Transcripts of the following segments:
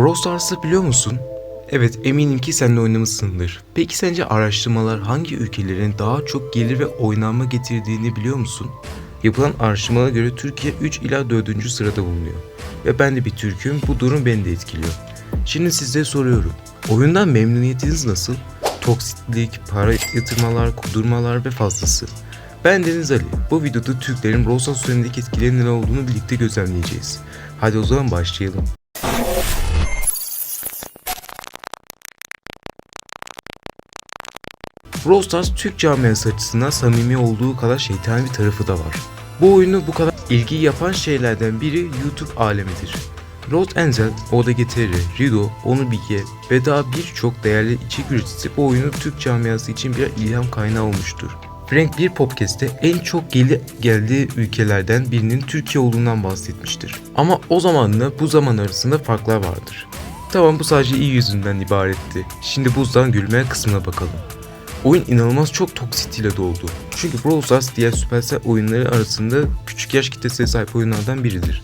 Brawl Stars'ı biliyor musun? Evet, eminim ki sen de oynamışsındır. Peki sence araştırmalar hangi ülkelerin daha çok gelir ve oynanma getirdiğini biliyor musun? Yapılan araştırmalara göre Türkiye 3 ila 4. sırada bulunuyor. Ve ben de bir Türk'üm, bu durum beni de etkiliyor. Şimdi size soruyorum. Oyundan memnuniyetiniz nasıl? Toksitlik, para yatırmalar, kudurmalar ve fazlası. Ben Deniz Ali. Bu videoda Türklerin Brawl Stars üzerindeki etkilerinin ne olduğunu birlikte gözlemleyeceğiz. Hadi o zaman başlayalım. Brawl Stars Türk camiası açısından samimi olduğu kadar şeytani bir tarafı da var. Bu oyunu bu kadar ilgi yapan şeylerden biri YouTube alemidir. Rod Enzel, Oda Geteri, Rido, Onu Bilge ve daha birçok değerli içerik üreticisi bu oyunu Türk camiası için bir ilham kaynağı olmuştur. Frank bir podcast'te en çok geldiği ülkelerden birinin Türkiye olduğundan bahsetmiştir. Ama o zamanla bu zaman arasında farklar vardır. Tamam, bu sadece iyi yüzünden ibaretti. Şimdi buzdan gülmeye kısmına bakalım. Oyun inanılmaz çok toksitiyle doldu. Çünkü Brawl Stars diğer Supercell oyunları arasında küçük yaş kitlesine sahip oyunlardan biridir.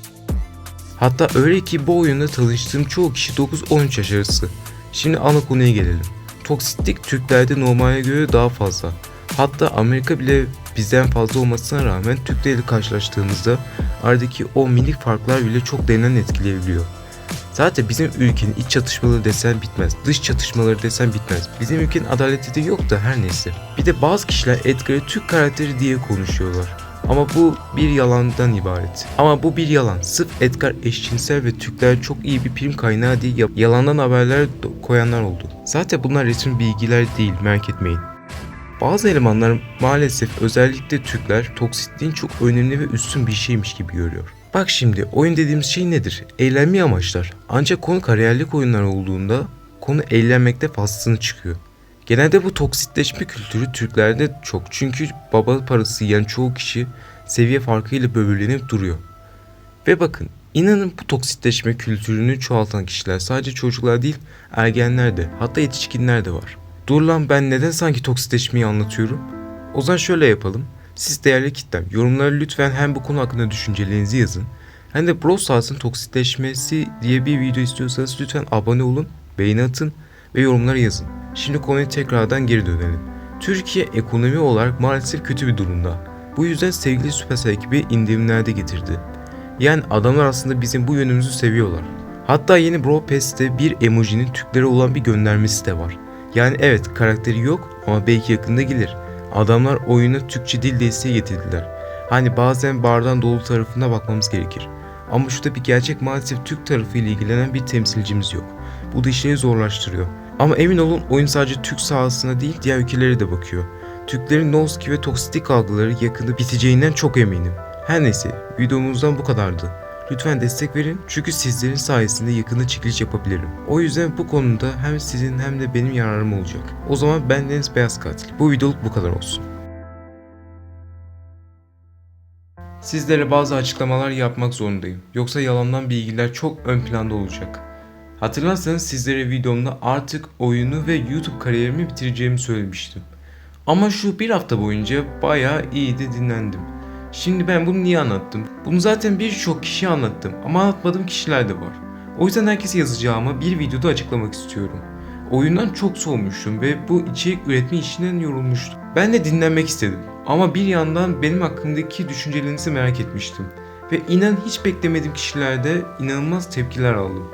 Hatta öyle ki bu oyunda tanıştığım çoğu kişi 9-13 yaş arası. Şimdi ana konuya gelelim. Toksitlik Türklerde normale göre daha fazla. Hatta Amerika bile bizden fazla olmasına rağmen Türklerle karşılaştığımızda aradaki o minik farklar bile çok derinden etkileyebiliyor. Zaten bizim ülkenin iç çatışmaları desen bitmez, dış çatışmaları desen bitmez. Bizim ülkenin adaleti de yok da her neyse. Bir de bazı kişiler Edgar'ı Türk karakteri diye konuşuyorlar. Ama bu bir yalandan ibaret. Ama bu bir yalan. Sırf Edgar eşcinsel ve Türkler çok iyi bir prim kaynağı diye yalandan haberler koyanlar oldu. Zaten bunlar resmi bilgiler değil, merak etmeyin. Bazı elemanlar maalesef özellikle Türkler toksitliğin çok önemli ve üstün bir şeymiş gibi görüyor. Bak şimdi, oyun dediğimiz şey nedir? Eğlenmeyi amaçlar. Ancak konu kariyerlik oyunlar olduğunda konu eğlenmekte fazlasını çıkıyor. Genelde bu toksitleşme kültürü Türklerde çok, çünkü baba parası yiyen çoğu kişi seviye farkıyla böbürlenip duruyor. Ve bakın, inanın bu toksitleşme kültürünü çoğaltan kişiler sadece çocuklar değil, ergenler de, hatta yetişkinler de var. Dur lan, ben neden sanki toksitleşmeyi anlatıyorum? O zaman şöyle yapalım. Siz değerli kitlem, yorumlara lütfen hem bu konu hakkında düşüncelerinizi yazın, hem de Brawl Stars'ın toksitleşmesi diye bir video istiyorsanız lütfen abone olun, beğeni atın ve yorumlara yazın. Şimdi konuya tekrardan geri dönelim. Türkiye ekonomi olarak maalesef kötü bir durumda. Bu yüzden sevgili Supercell ekibi indirimlerde getirdi. Yani adamlar aslında bizim bu yönümüzü seviyorlar. Hatta yeni Brawl Pass'te bir emojinin Türklere olan bir göndermesi de var. Yani evet, karakteri yok ama belki yakında gelir. Adamlar oyuna Türkçe dil desteği getirdiler. Hani bazen bardağın dolu tarafına bakmamız gerekir. Ama şurada bir gerçek, maalesef Türk tarafıyla ilgilenen bir temsilcimiz yok. Bu da işleri zorlaştırıyor. Ama emin olun, oyun sadece Türk sahasına değil diğer ülkelere de bakıyor. Türklerin Noski ve toksik algıları yakında biteceğinden çok eminim. Her neyse, videomuzdan bu kadardı. Lütfen destek verin, çünkü sizlerin sayesinde yakında çekiliş yapabilirim. O yüzden bu konuda hem sizin hem de benim yararım olacak. O zaman ben Deniz Beyaz Katil. Bu videoluk bu kadar olsun. Sizlere bazı açıklamalar yapmak zorundayım. Yoksa yalandan bilgiler çok ön planda olacak. Hatırlarsanız sizlere videomda artık oyunu ve YouTube kariyerimi bitireceğimi söylemiştim. Ama şu bir hafta boyunca bayağı iyi de dinlendim. Şimdi ben bunu niye anlattım? Bunu zaten birçok kişiye anlattım ama anlatmadığım kişiler de var. O yüzden herkese yazacağımı bir videoda açıklamak istiyorum. Oyundan çok soğumuştum ve bu içerik üretme işinden yorulmuştum. Ben de dinlenmek istedim ama bir yandan benim hakkımdaki düşüncelerinizi merak etmiştim. Ve inan hiç beklemediğim kişilerde inanılmaz tepkiler aldım.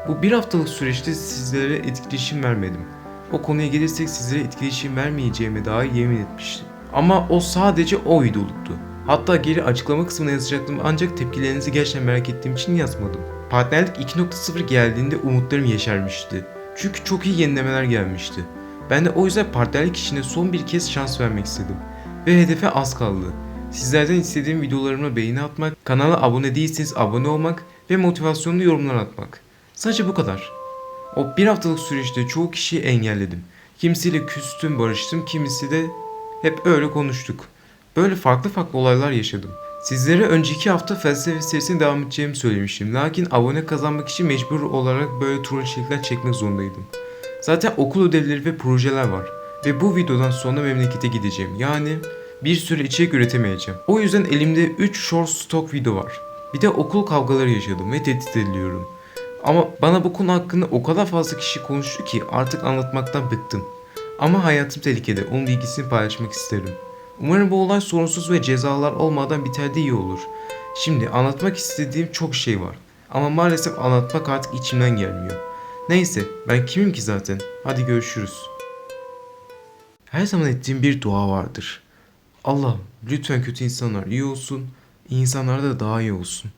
Bu bir haftalık süreçte sizlere etkileşim vermedim. O konuya gelirsek sizlere etkileşim vermeyeceğime dair yemin etmiştim. Ama o sadece o videoluktu. Hatta geri açıklama kısmına yazacaktım ancak tepkilerinizi gerçekten merak ettiğim için yazmadım. Partnerlik 2.0 geldiğinde umutlarım yeşermişti. Çünkü çok iyi yenilemeler gelmişti. Ben de o yüzden partnerlik işine son bir kez şans vermek istedim. Ve hedefe az kaldı. Sizlerden istediğim videolarıma beğeni atmak, kanala abone değilseniz abone olmak ve motivasyonlu yorumlar atmak. Sadece bu kadar. O bir haftalık süreçte çoğu kişiyi engelledim. Kimisiyle küstüm, barıştım, kimisi de hep öyle konuştuk. Böyle farklı farklı olaylar yaşadım. Sizlere önceki hafta felsefe serisine devam edeceğimi söylemiştim. Lakin abone kazanmak için mecbur olarak böyle troll içerikler çekmek zorundaydım. Zaten okul ödevleri ve projeler var. Ve bu videodan sonra memlekete gideceğim. Yani bir süre içerik üretemeyeceğim. O yüzden elimde 3 short stock video var. Bir de okul kavgaları yaşadım ve tehdit ediliyorum. Ama bana bu konu hakkında o kadar fazla kişi konuştu ki artık anlatmaktan bıktım. Ama hayatım tehlikede, onun bilgisini paylaşmak isterim. Umarım bu olay sorunsuz ve cezalar olmadan biter de iyi olur. Şimdi anlatmak istediğim çok şey var. Ama maalesef anlatmak artık içimden gelmiyor. Neyse, ben kimim ki zaten? Hadi görüşürüz. Her zaman ettiğim bir dua vardır. Allah, lütfen kötü insanlar iyi olsun, iyi insanlar da daha iyi olsun.